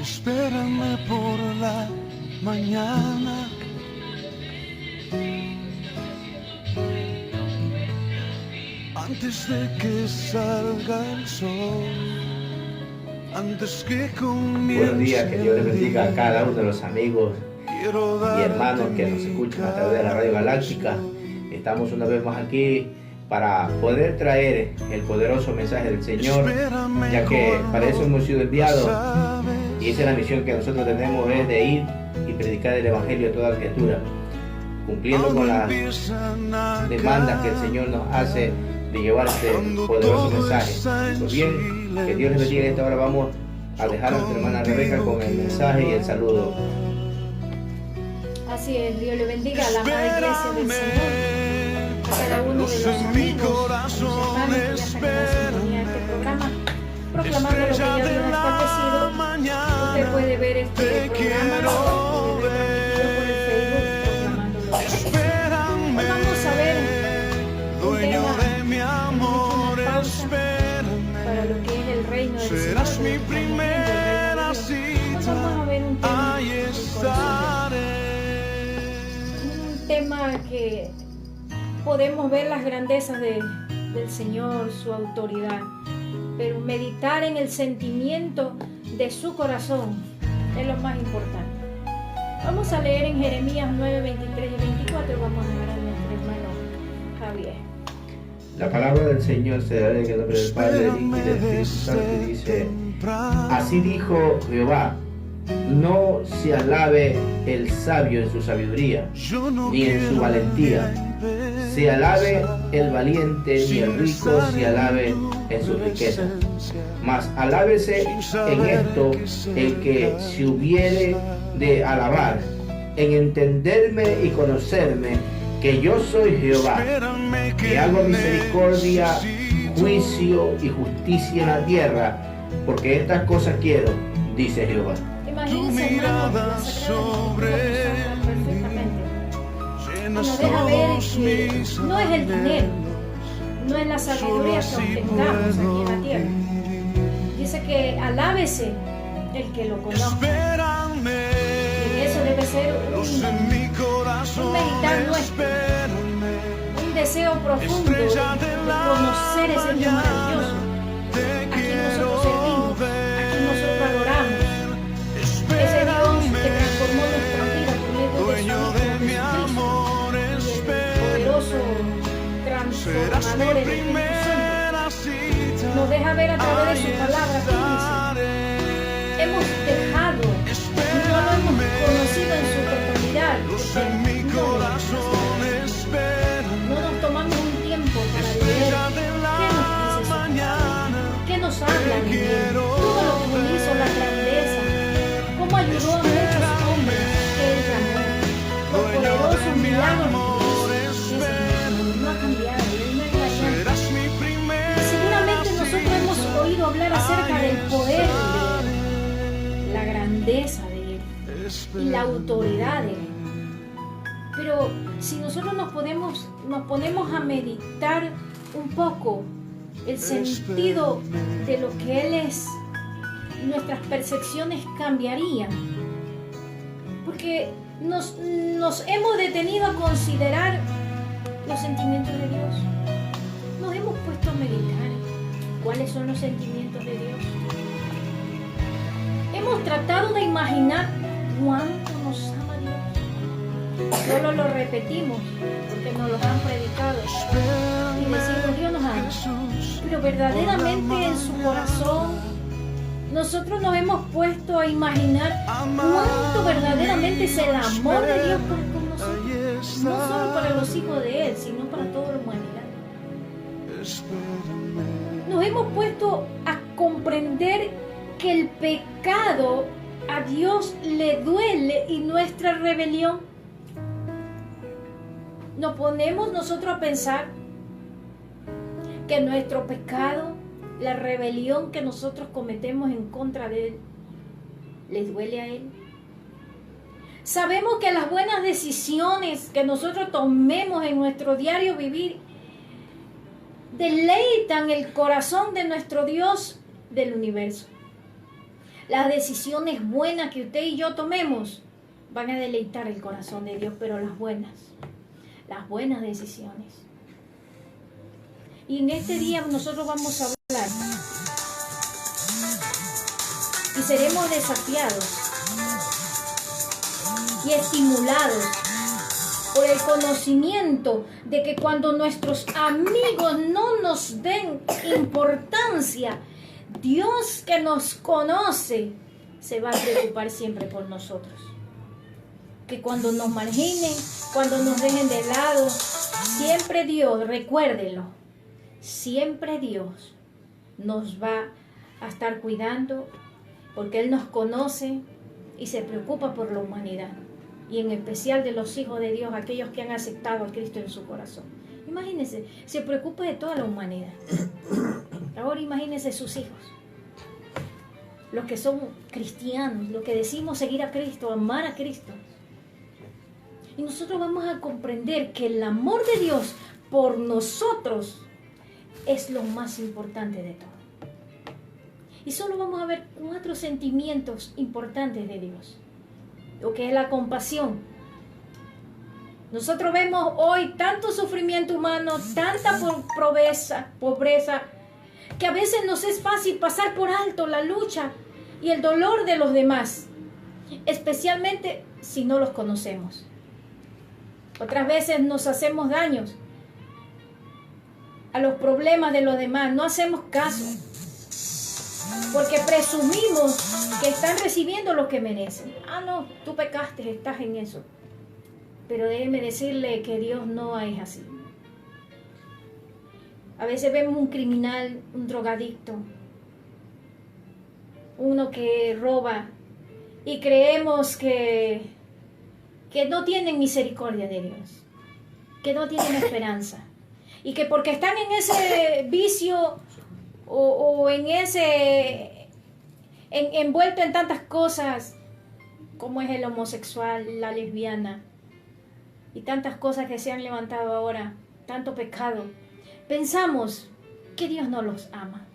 Espérame por la mañana. Antes de que salga el sol, antes que comience. Buenos días, que Dios les bendiga a cada uno de los amigos y hermanos que nos escuchan a través de la Radio Galáctica. Estamos una vez más aquí para poder traer el poderoso mensaje del Señor, ya que para eso hemos sido enviados, y esa es la misión que nosotros tenemos, es de ir y predicar el Evangelio a toda criatura, cumpliendo con las demandas que el Señor nos hace de llevar este poderoso mensaje. Pues bien, que Dios les bendiga. En esta hora vamos a dejar a nuestra hermana Rebeca con el mensaje y el saludo. Así es, Dios le bendiga a la amada iglesia del Señor, a cada uno de los amigos, a los hermanos que ya están en la sintonía de este programa, proclamando lo que ya Dios ha establecido. Usted puede ver este programa, puede ver por el Facebook, proclamándolo. Hoy vamos a ver un tema para lo que es el reino del Señor. Vamos a ver un tema que podemos ver las grandezas del Señor, su autoridad, pero meditar en el sentimiento de su corazón es lo más importante. Vamos a leer en Jeremías 9, 23 y 24. Vamos a ver a nuestro hermano Javier. La palabra del Señor se da en el nombre del Padre, del Hijo y del Espíritu Santo, y dice: así dijo Jehová, no se alabe el sabio en su sabiduría, ni en su valentía, se alabe el valiente, ni el rico se alabe en su riqueza. Mas alábese en esto el que se hubiere de alabar, en entenderme y conocerme, que yo soy Jehová, que hago misericordia, juicio y justicia en la tierra, porque estas cosas quiero, dice Jehová. Imagínense, hermano, la Sagrada perfectamente. Nos deja ver que no es el dinero, no es la sabiduría que obtengamos aquí en la tierra. Dice que alábese el que lo conozca. Y eso debe ser un meditar nuestro, un deseo profundo de conocer ese Dios maravilloso. Aquí nosotros servimos, aquí nosotros adoramos. Ese Dios que transformó nuestra vida por medio de su Hijo Jesucristo, y el poderoso transformador, el Espíritu Santo, nos deja ver a través de su palabra que dice: hemos dejado, no lo hemos conocido en su totalidad, no nos tomamos un tiempo para leer qué nos dice su palabra, qué nos habla de él, todo lo que nos hizo, la grandeza, cómo ayudó a muchos hombres que él llamó, los poderosos milagros que hizo. No ha cambiado, no es variante. Y seguramente nosotros hemos oído hablar acerca del poder de él, la grandeza de él y la autoridad de él. Pero si nosotros nos ponemos a meditar un poco el sentido de lo que él es, nuestras percepciones cambiarían, porque nos hemos detenido a considerar los sentimientos de Dios. Nos hemos puesto a meditar cuáles son los sentimientos de Dios. Hemos tratado de imaginar cuánto nos ama Dios. Solo lo repetimos porque nos lo han predicado y decimos: Dios nos ama. Pero verdaderamente en su corazón nosotros nos hemos puesto a imaginar cuánto verdaderamente es el amor de Dios con nosotros, no solo para los hijos de Él, sino para toda la humanidad. Nos hemos puesto a comprender que el pecado a Dios le duele y nuestra rebelión. Nos ponemos nosotros a pensar que nuestro pecado la rebelión que nosotros cometemos en contra de Él, ¿les duele a Él? Sabemos que las buenas decisiones que nosotros tomemos en nuestro diario vivir deleitan el corazón de nuestro Dios del universo. Las decisiones buenas que usted y yo tomemos van a deleitar el corazón de Dios, pero las buenas decisiones. Y en este día nosotros vamos a hablar y seremos desafiados y estimulados por el conocimiento de que cuando nuestros amigos no nos den importancia, Dios que nos conoce se va a preocupar siempre por nosotros. Que cuando nos marginen, cuando nos dejen de lado, siempre Dios, recuérdenlo, siempre Dios nos va a estar cuidando porque Él nos conoce y se preocupa por la humanidad. Y en especial de los hijos de Dios, aquellos que han aceptado a Cristo en su corazón. Imagínense, se preocupa de toda la humanidad. Ahora imagínense sus hijos, los que son cristianos, los que decimos seguir a Cristo, amar a Cristo. Y nosotros vamos a comprender que el amor de Dios por nosotros es lo más importante de todo. Y solo vamos a ver 4 sentimientos importantes de Dios. Lo que es la compasión. Nosotros vemos hoy tanto sufrimiento humano, tanta pobreza, que a veces nos es fácil pasar por alto la lucha y el dolor de los demás, especialmente si no los conocemos. Otras veces nos hacemos daños a los problemas de los demás, no hacemos caso, porque presumimos que están recibiendo lo que merecen. Ah, no, tú pecaste, estás en eso. Pero déjeme decirle que Dios no es así. A veces vemos un criminal, un drogadicto, uno que roba y creemos que no tienen misericordia de Dios, que no tienen esperanza y que porque están en ese vicio o en ese envuelto en tantas cosas como es el homosexual, la lesbiana y tantas cosas que se han levantado ahora, tanto pecado, pensamos que Dios no los ama.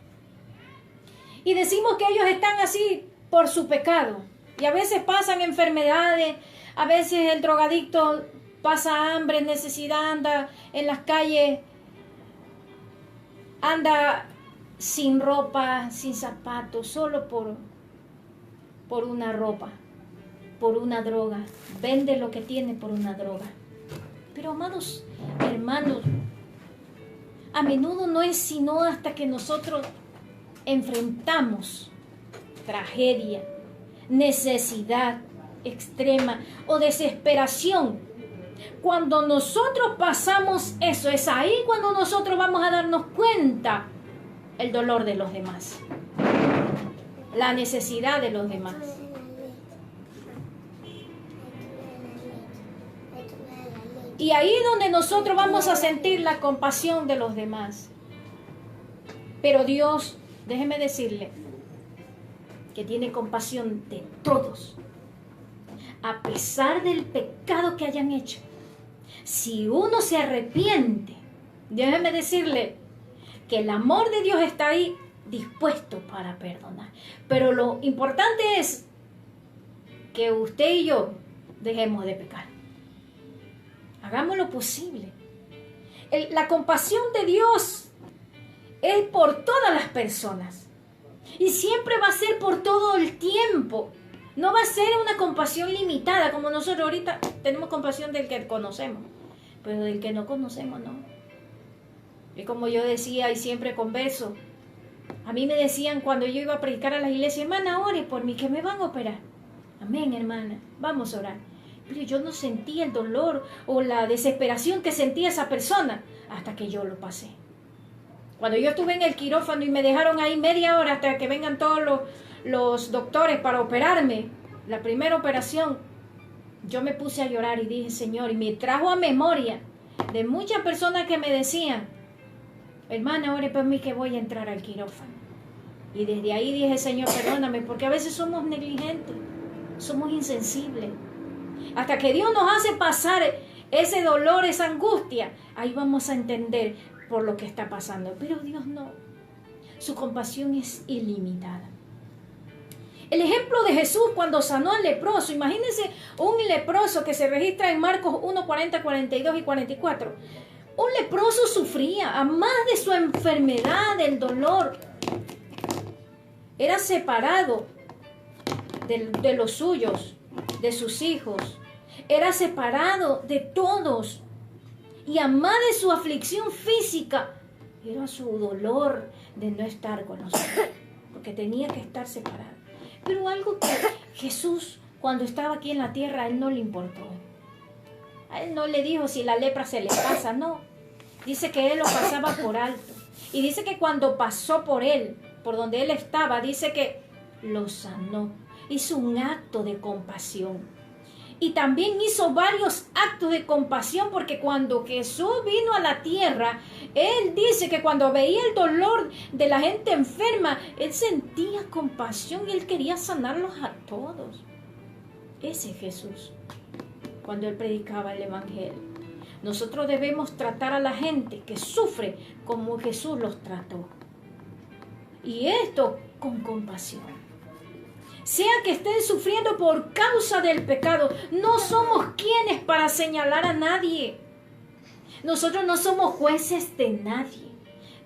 Y decimos que ellos están así por su pecado. Y a veces pasan enfermedades, a veces el drogadicto pasa hambre, necesidad, anda en las calles, anda sin ropa, sin zapatos, solo por una ropa, por una droga. Vende lo que tiene por una droga. Pero amados hermanos, a menudo no es sino hasta que nosotros enfrentamos tragedia, necesidad extrema o desesperación. Cuando nosotros pasamos eso, es ahí cuando nosotros vamos a darnos cuenta el dolor de los demás, la necesidad de los demás. Y ahí es donde nosotros vamos a sentir la compasión de los demás. Pero Dios, déjeme decirle, que tiene compasión de todos, a pesar del pecado que hayan hecho. Si uno se arrepiente, déjeme decirle que el amor de Dios está ahí dispuesto para perdonar. Pero lo importante es que usted y yo dejemos de pecar. Hagamos lo posible. La compasión de Dios es por todas las personas. Y siempre va a ser por todo el tiempo. No va a ser una compasión limitada, como nosotros ahorita tenemos compasión del que conocemos. Pero del que no conocemos, no. Y como yo decía y siempre converso, a mí me decían cuando yo iba a predicar a las iglesias, hermana, ore por mí, que me van a operar. Amén, hermana, vamos a orar. Pero yo no sentía el dolor o la desesperación que sentía esa persona hasta que yo lo pasé. Cuando yo estuve en el quirófano y me dejaron ahí media hora hasta que vengan todos los doctores para operarme, la primera operación, yo me puse a llorar y dije, Señor, y me trajo a memoria de muchas personas que me decían hermana, ore por mí que voy a entrar al quirófano. Y desde ahí dije, Señor, perdóname, porque a veces somos negligentes, somos insensibles. Hasta que Dios nos hace pasar ese dolor, esa angustia, ahí vamos a entender por lo que está pasando. Pero Dios no. Su compasión es ilimitada. El ejemplo de Jesús cuando sanó al leproso. Imagínense un leproso que se registra en Marcos 1, 40, 42 y 44. Un leproso sufría, a más de su enfermedad, del dolor. Era separado de los suyos, de sus hijos. Era separado de todos. Y a más de su aflicción física, era su dolor de no estar con nosotros. Porque tenía que estar separado. Pero algo que Jesús, cuando estaba aquí en la tierra, a Él no le importó. A Él no le dijo si la lepra se le pasa, no. Dice que Él lo pasaba por alto. Y dice que cuando pasó por Él, por donde Él estaba, dice que lo sanó. Hizo un acto de compasión. Y también hizo varios actos de compasión, porque cuando Jesús vino a la tierra, Él dice que cuando veía el dolor de la gente enferma, Él sentía compasión y Él quería sanarlos a todos. Ese es Jesús, cuando Él predicaba el Evangelio. Nosotros debemos tratar a la gente que sufre como Jesús los trató. Y esto con compasión. Sea que estén sufriendo por causa del pecado, no somos quienes para señalar a nadie. Nosotros no somos jueces de nadie.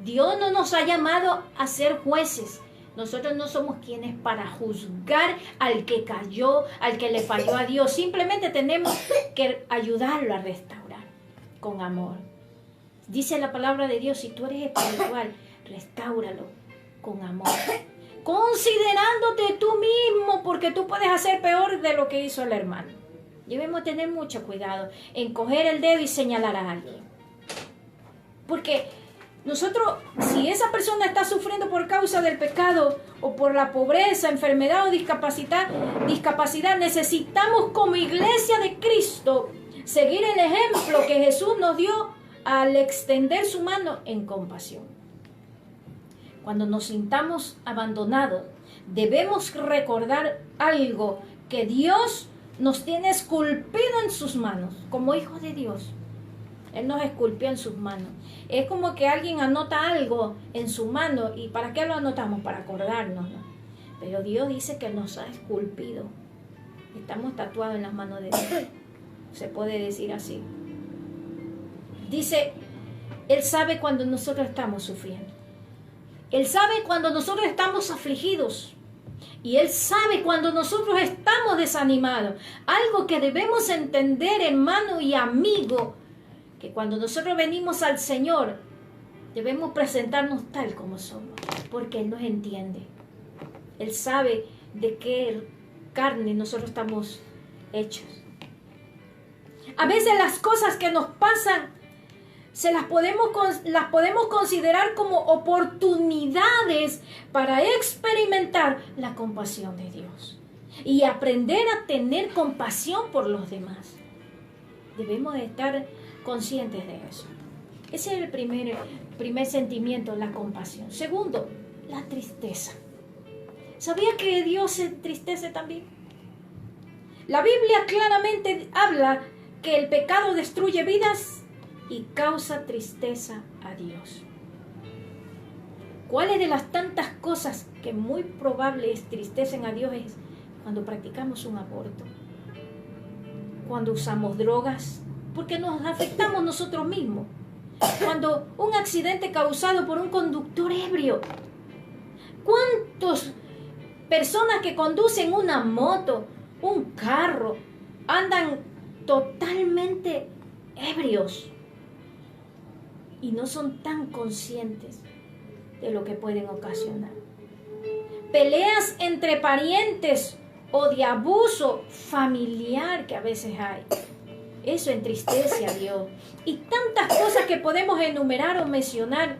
Dios no nos ha llamado a ser jueces. Nosotros no somos quienes para juzgar al que cayó, al que le falló a Dios. Simplemente tenemos que ayudarlo a restaurar con amor. Dice la palabra de Dios, si tú eres espiritual, restáuralo con amor. Considerándote tú mismo, porque tú puedes hacer peor de lo que hizo el hermano. Debemos tener mucho cuidado en coger el dedo y señalar a alguien. Porque nosotros, si esa persona está sufriendo por causa del pecado o por la pobreza, enfermedad o discapacidad, necesitamos como iglesia de Cristo seguir el ejemplo que Jesús nos dio al extender su mano en compasión. Cuando nos sintamos abandonados, debemos recordar algo, que Dios nos tiene esculpido en sus manos, como hijos de Dios. Él nos esculpió en sus manos. Es como que alguien anota algo en su mano, ¿y para qué lo anotamos? Para acordarnos, ¿no? Pero Dios dice que nos ha esculpido. Estamos tatuados en las manos de Dios. Se puede decir así. Dice, Él sabe cuando nosotros estamos sufriendo. Él sabe cuando nosotros estamos afligidos. Y Él sabe cuando nosotros estamos desanimados. Algo que debemos entender, hermano y amigo, que cuando nosotros venimos al Señor, debemos presentarnos tal como somos, porque Él nos entiende. Él sabe de qué carne nosotros estamos hechos. A veces las cosas que nos pasan las podemos considerar como oportunidades para experimentar la compasión de Dios y aprender a tener compasión por los demás. Debemos de estar conscientes de eso. Ese es el primer sentimiento, la compasión. Segundo, la tristeza. ¿Sabía que Dios se entristece también? La Biblia claramente habla que el pecado destruye vidas y causa tristeza a Dios. ¿Cuáles de las tantas cosas que muy probable entristecen a Dios es cuando practicamos un aborto? Cuando usamos drogas, porque nos afectamos nosotros mismos. Cuando un accidente causado por un conductor ebrio. ¿Cuántas personas que conducen una moto, un carro, andan totalmente ebrios y no son tan conscientes de lo que pueden ocasionar? Peleas entre parientes o de abuso familiar que a veces hay. Eso entristece a Dios. Y tantas cosas que podemos enumerar o mencionar.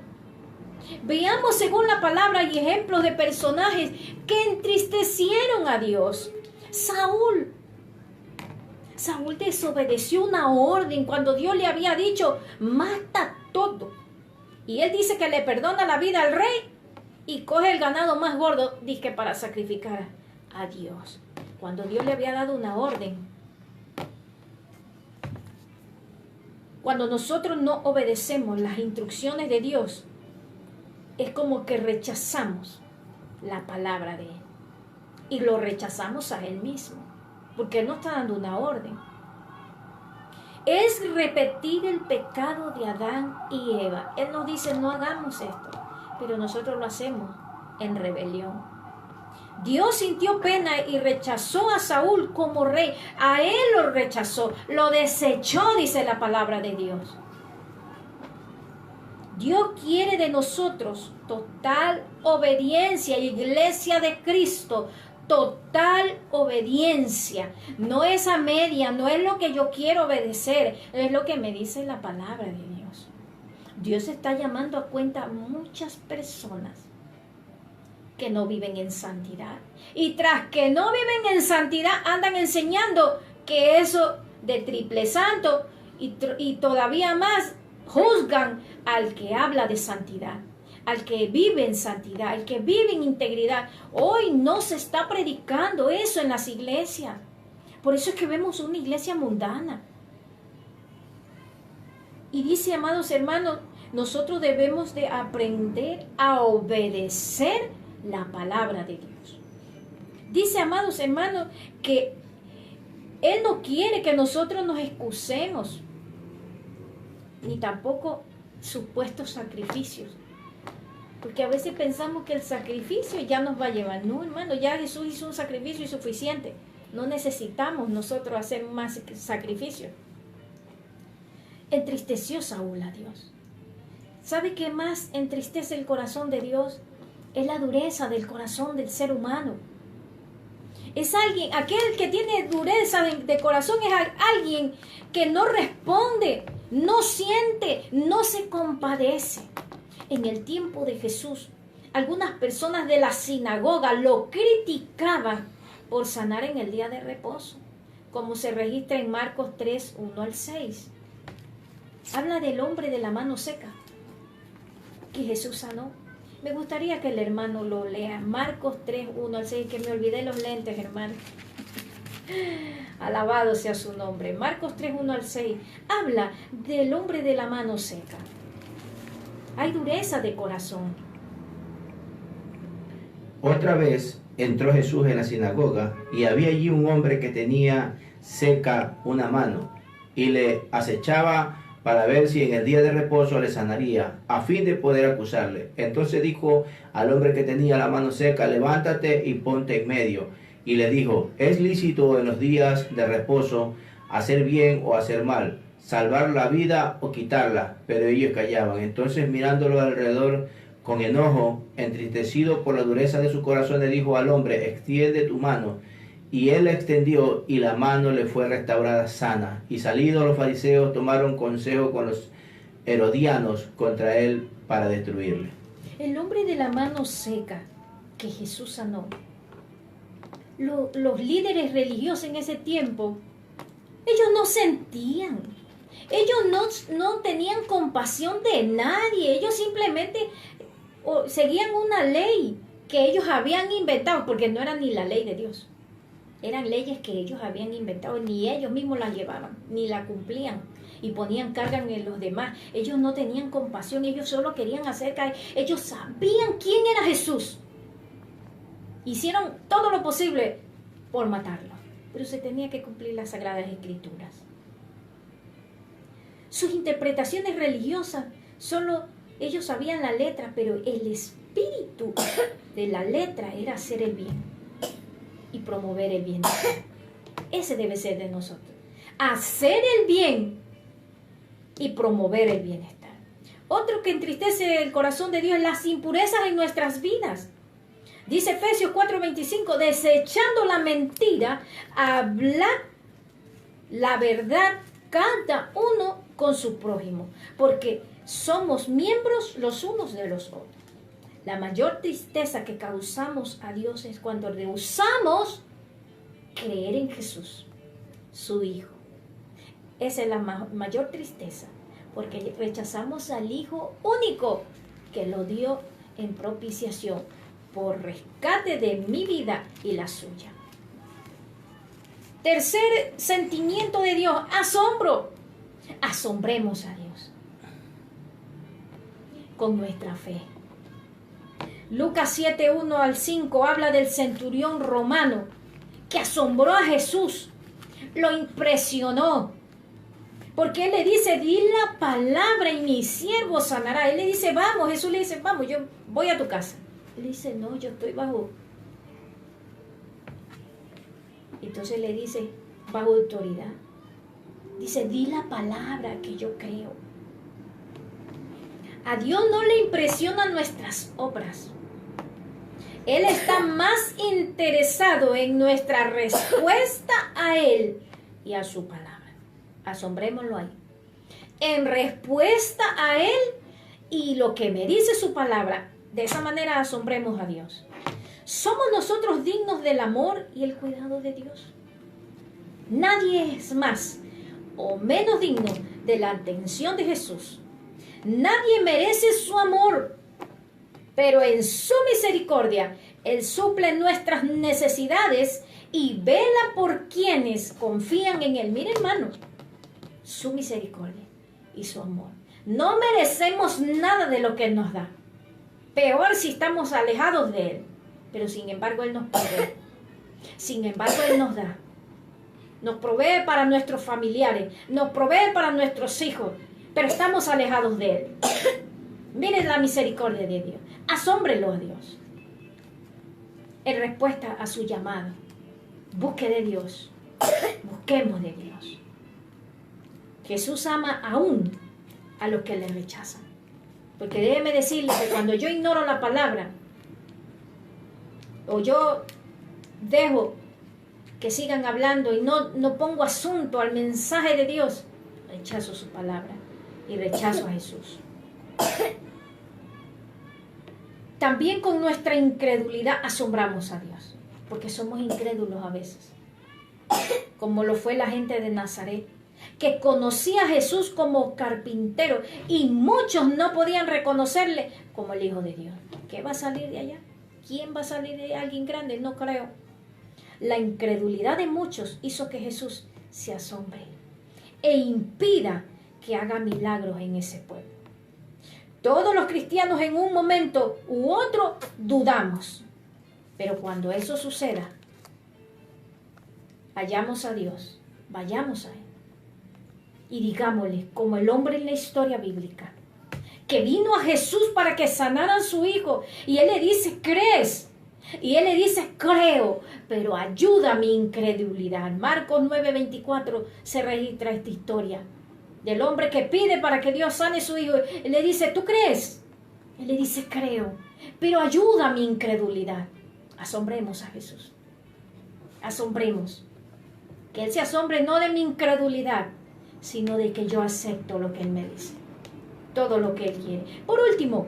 Veamos según la palabra y ejemplos de personajes que entristecieron a Dios. Saúl desobedeció una orden cuando Dios le había dicho, mata todo. Y él dice que le perdona la vida al rey y coge el ganado más gordo, dice, para sacrificar a Dios. Cuando Dios le había dado una orden. Cuando nosotros no obedecemos las instrucciones de Dios, es como que rechazamos la palabra de Él. Y lo rechazamos a Él mismo, porque Él nos está dando una orden. Es repetir el pecado de Adán y Eva. Él nos dice, no hagamos esto, pero nosotros lo hacemos en rebelión. Dios sintió pena y rechazó a Saúl como rey. A él lo rechazó, lo desechó, dice la palabra de Dios. Dios quiere de nosotros total obediencia, iglesia de Cristo, total obediencia. No es a media, no es lo que yo quiero obedecer, es lo que me dice la palabra de Dios. Dios está llamando a cuenta a muchas personas que no viven en santidad. Y tras que no viven en santidad, andan enseñando que eso de triple santo y todavía más juzgan al que habla de santidad, al que vive en santidad, al que vive en integridad. Hoy no se está predicando eso en las iglesias. Por eso es que vemos una iglesia mundana. Y dice, amados hermanos, nosotros debemos de aprender a obedecer la palabra de Dios. Dice, amados hermanos, que Él no quiere que nosotros nos excusemos, ni tampoco supuestos sacrificios. Porque a veces pensamos que el sacrificio ya nos va a llevar. No, hermano, ya Jesús hizo un sacrificio suficiente. No necesitamos nosotros hacer más sacrificios. Entristeció Saúl a Dios. ¿Sabe qué más entristece el corazón de Dios? Es la dureza del corazón del ser humano. Es alguien, aquel que tiene dureza de corazón es alguien que no responde, no siente, no se compadece. En el tiempo de Jesús, algunas personas de la sinagoga lo criticaban por sanar en el día de reposo, como se registra en Marcos 3, 1 al 6. Habla del hombre de la mano seca que Jesús sanó. Me gustaría que el hermano lo lea. Marcos 3, 1 al 6, que me olvidé los lentes, hermano. Alabado sea su nombre. Marcos 3, 1 al 6. Habla del hombre de la mano seca. Hay dureza de corazón. Otra vez entró Jesús en la sinagoga y había allí un hombre que tenía seca una mano y le acechaba para ver si en el día de reposo le sanaría, a fin de poder acusarle. Entonces dijo al hombre que tenía la mano seca, levántate y ponte en medio. Y le dijo, ¿es lícito en los días de reposo hacer bien o hacer mal, salvar la vida o quitarla? Pero ellos callaban. Entonces, mirándolo alrededor con enojo, entristecido por la dureza de su corazón, le dijo al hombre, extiende tu mano. Y él la extendió, y la mano le fue restaurada sana. Y salidos los fariseos tomaron consejo con los herodianos contra él para destruirle. El hombre de la mano seca que Jesús sanó. Los líderes religiosos en ese tiempo, ellos no sentían. Ellos no tenían compasión de nadie. Ellos simplemente seguían una ley que ellos habían inventado, porque no era ni la ley de Dios. Eran leyes que ellos habían inventado, ni ellos mismos las llevaban, ni la cumplían, y ponían carga en los demás. Ellos no tenían compasión, ellos solo querían hacer caer. Ellos sabían quién era Jesús. Hicieron todo lo posible por matarlo, pero se tenía que cumplir las Sagradas Escrituras. Sus interpretaciones religiosas, solo ellos sabían la letra, pero el espíritu de la letra era hacer el bien y promover el bienestar. Ese debe ser de nosotros. Hacer el bien y promover el bienestar. Otro que entristece el corazón de Dios es las impurezas en nuestras vidas. Dice Efesios 4:25, desechando la mentira, hablad la verdad cada uno con su prójimo, porque somos miembros los unos de los otros. La mayor tristeza que causamos a Dios es cuando rehusamos creer en Jesús, su Hijo. Esa es la mayor tristeza, porque rechazamos al Hijo único que lo dio en propiciación por rescate de mi vida y la suya. Tercer sentimiento de Dios, asombro. Asombremos a Dios con nuestra fe. Lucas 7, 1 al 5 habla del centurión romano que asombró a Jesús, lo impresionó, porque él le dice, di la palabra y mi siervo sanará. Él le dice, vamos. Jesús le dice, vamos, yo voy a tu casa. Él dice, no, yo estoy bajo. Entonces le dice, bajo autoridad. Dice, di la palabra que yo creo. A Dios no le impresionan nuestras obras. Él está más interesado en nuestra respuesta a Él y a su palabra. Asombrémoslo ahí. En respuesta a Él y lo que me dice su palabra. De esa manera asombremos a Dios. ¿Somos nosotros dignos del amor y el cuidado de Dios? Nadie es más o menos digno de la atención de Jesús. Nadie merece su amor, pero en su misericordia Él suple nuestras necesidades y vela por quienes confían en Él. Mire, hermano, su misericordia y su amor. No merecemos nada de lo que Él nos da. Peor si estamos alejados de Él. Pero sin embargo Él nos provee. Sin embargo Él nos da. Nos provee para nuestros familiares. Nos provee para nuestros hijos. Pero estamos alejados de Él. Miren la misericordia de Dios. Asómbrelo a Dios. En respuesta a su llamado. Busque de Dios. Busquemos de Dios. Jesús ama aún a los que le rechazan. Porque déjeme decirle que cuando yo ignoro la palabra, o yo dejo que sigan hablando y no pongo asunto al mensaje de Dios, rechazo su palabra y rechazo a Jesús. También con nuestra incredulidad asombramos a Dios, porque somos incrédulos a veces, como lo fue la gente de Nazaret, que conocía a Jesús como carpintero y muchos no podían reconocerle como el Hijo de Dios. ¿Qué va a salir de allá? ¿Quién va a salir de alguien grande? No creo. La incredulidad de muchos hizo que Jesús se asombre e impida que haga milagros en ese pueblo. Todos los cristianos en un momento u otro dudamos, pero cuando eso suceda, vayamos a Dios, vayamos a Él y digámosle, como el hombre en la historia bíblica, que vino a Jesús para que sanara a su hijo, y Él le dice, ¿crees? Y Él le dice, creo, pero ayuda a mi incredulidad. Marcos 9:24 se registra esta historia del hombre que pide para que Dios sane a su hijo. Él le dice, ¿tú crees? Él le dice, creo, pero ayuda a mi incredulidad. Asombremos a Jesús. Asombremos. Que Él se asombre no de mi incredulidad, sino de que yo acepto lo que Él me dice. Todo lo que Él quiere. Por último,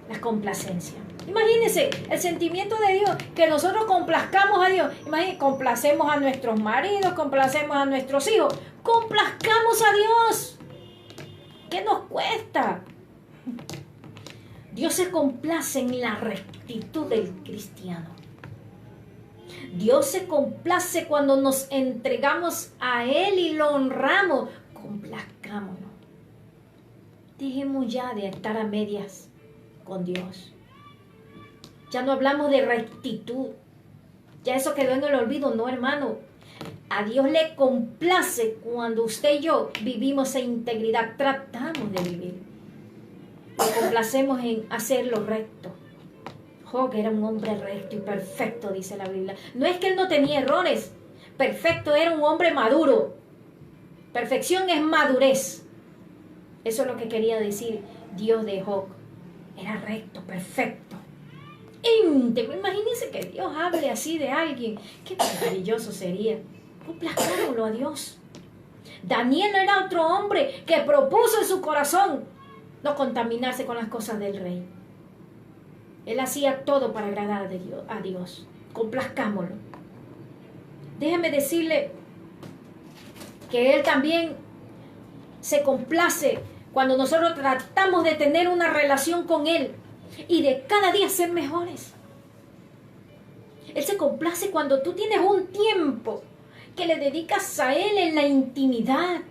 la complacencia. Imagínense el sentimiento de Dios, que nosotros complazcamos a Dios. Imagínense, complacemos a nuestros maridos, complacemos a nuestros hijos, complazcamos a Dios. ¿Qué nos cuesta? Dios se complace en la rectitud del cristiano. Dios se complace cuando nos entregamos a Él y lo honramos. Complazcámonos. Dejemos ya de estar a medias con Dios. Ya no hablamos de rectitud. Ya eso quedó en el olvido. No, hermano. A Dios le complace cuando usted y yo vivimos en integridad. Tratamos de vivir. Le complacemos en hacer lo recto. Job era un hombre recto y perfecto, dice la Biblia. No es que él no tenía errores. Perfecto, era un hombre maduro. Perfección es madurez. Eso es lo que quería decir Dios de Job. Era recto, perfecto, íntegro. Imagínense que Dios hable así de alguien. Qué maravilloso sería. Complazcámoslo a Dios. Daniel era otro hombre que propuso en su corazón no contaminarse con las cosas del rey. Él hacía todo para agradar a Dios. Complazcámoslo. Déjeme decirle que Él también se complace Cuando nosotros tratamos de tener una relación con Él y de cada día ser mejores. Él se complace cuando tú tienes un tiempo que le dedicas a Él en la intimidad.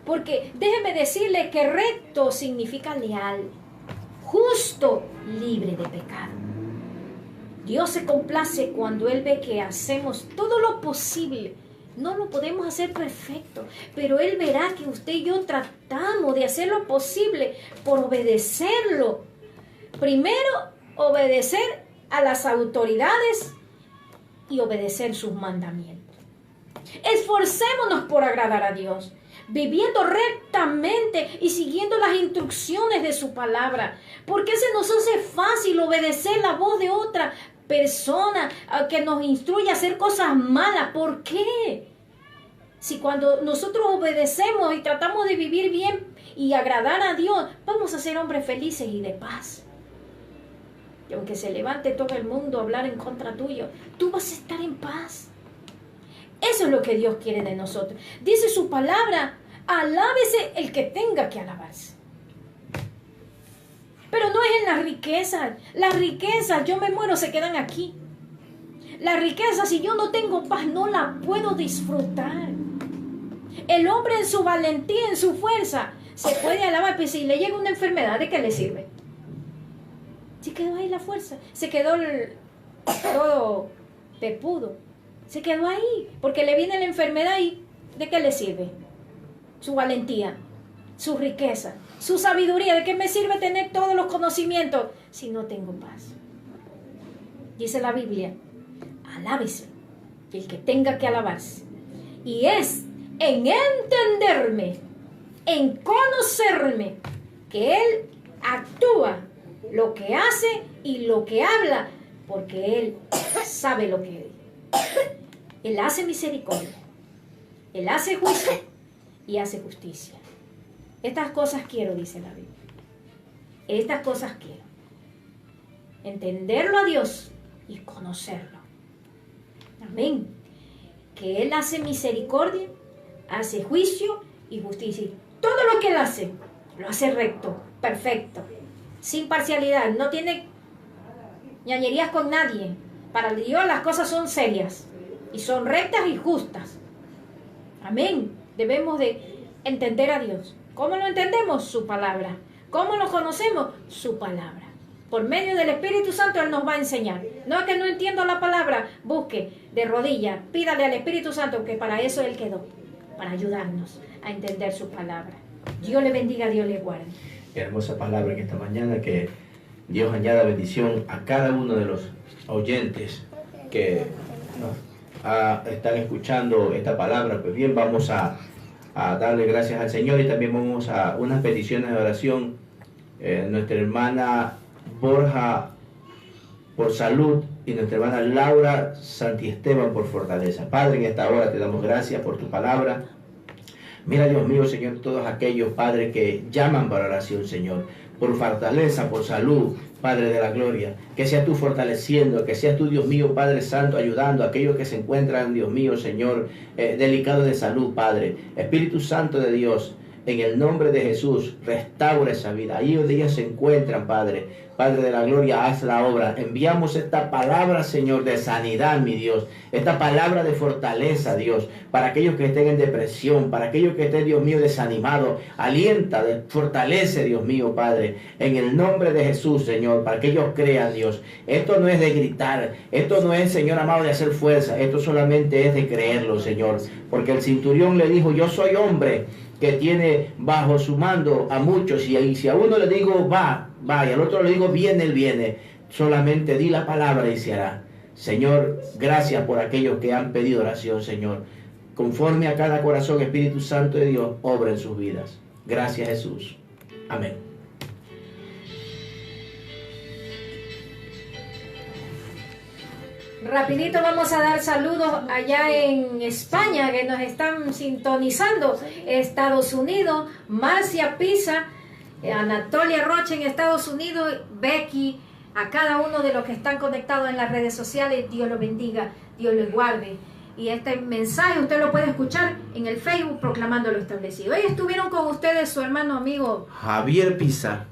Porque déjeme decirle que recto significa leal, justo, libre de pecado. Dios se complace cuando Él ve que hacemos todo lo posible. No lo podemos hacer perfecto, pero Él verá que usted y yo tratamos de hacer lo posible por obedecerlo. Primero, obedecer a las autoridades y obedecer sus mandamientos. Esforcémonos por agradar a Dios, viviendo rectamente y siguiendo las instrucciones de su palabra. ¿Por qué se nos hace fácil obedecer la voz de otra persona que nos instruye a hacer cosas malas? ¿Por qué? Si cuando nosotros obedecemos y tratamos de vivir bien y agradar a Dios, vamos a ser hombres felices y de paz. Y aunque se levante todo el mundo a hablar en contra tuyo, tú vas a estar en paz. Eso es lo que Dios quiere de nosotros. Dice su palabra, alábese el que tenga que alabarse. Pero no es en las riquezas. Las riquezas, yo me muero, se quedan aquí. La riqueza, si yo no tengo paz, no la puedo disfrutar. El hombre en su valentía, en su fuerza, se puede alabar, pero si le llega una enfermedad, ¿de qué le sirve? Se quedó ahí la fuerza, se quedó todo pepudo, se quedó ahí, porque le viene la enfermedad y ¿de qué le sirve? Su valentía, su riqueza, su sabiduría. ¿De qué me sirve tener todos los conocimientos si no tengo paz? Dice la Biblia, alábese el que tenga que alabarse. Y es en entenderme, en conocerme, que Él actúa lo que hace y lo que habla, porque Él sabe lo que Él. Él hace misericordia, Él hace juicio y hace justicia. Estas cosas quiero, dice la Biblia. Estas cosas quiero. Entenderlo a Dios y conocerlo. Amén. Que Él hace misericordia, hace juicio y justicia. Y todo lo que Él hace, lo hace recto, perfecto, sin parcialidad. No tiene ñañerías con nadie. Para Dios las cosas son serias y son rectas y justas. Amén. Debemos de entender a Dios. ¿Cómo lo entendemos? Su palabra. ¿Cómo lo conocemos? Su palabra. Por medio del Espíritu Santo Él nos va a enseñar. No es que no entiendo la palabra, busque de rodillas, pídale al Espíritu Santo, que para eso Él quedó, para ayudarnos a entender su palabra. Dios le bendiga, Dios le guarde. Qué hermosa palabra que esta mañana, que Dios añada bendición a cada uno de los oyentes que están escuchando esta palabra. Pues bien, vamos a darle gracias al Señor y también vamos a unas peticiones de oración. Nuestra hermana Borja por salud y nuestra hermana Laura Santiesteban por fortaleza. Padre, en esta hora te damos gracias por tu palabra. Mira, Dios mío, Señor, todos aquellos, Padre, que llaman para oración, Señor, por fortaleza, por salud, Padre de la gloria, que seas tú fortaleciendo, que seas tú, Dios mío, Padre Santo, ayudando a aquellos que se encuentran, Dios mío, Señor, delicados de salud, Padre. Espíritu Santo de Dios, en el nombre de Jesús, restaura esa vida. Ahí donde ellos se encuentran, Padre. Padre de la gloria, haz la obra. Enviamos esta palabra, Señor, de sanidad, mi Dios. Esta palabra de fortaleza, Dios, para aquellos que estén en depresión, para aquellos que estén, Dios mío, desanimados. Alienta, fortalece, Dios mío, Padre. En el nombre de Jesús, Señor, para que ellos crean, Dios. Esto no es de gritar. Esto no es, Señor amado, de hacer fuerza. Esto solamente es de creerlo, Señor. Porque el centurión le dijo, yo soy hombre que tiene bajo su mando a muchos, y si a uno le digo va, va, y al otro le digo viene, él viene. Solamente di la palabra y se hará. Señor, gracias por aquellos que han pedido oración, Señor. Conforme a cada corazón, Espíritu Santo de Dios, obra en sus vidas. Gracias, Jesús. Amén. Rapidito vamos a dar saludos allá en España, que nos están sintonizando. Estados Unidos, Marcia Pisa, Anatolia Rocha en Estados Unidos, Becky, a cada uno de los que están conectados en las redes sociales. Dios los bendiga, Dios los guarde. Y este mensaje usted lo puede escuchar en el Facebook Proclamando lo Establecido. Hoy estuvieron con ustedes su hermano amigo Javier Pisa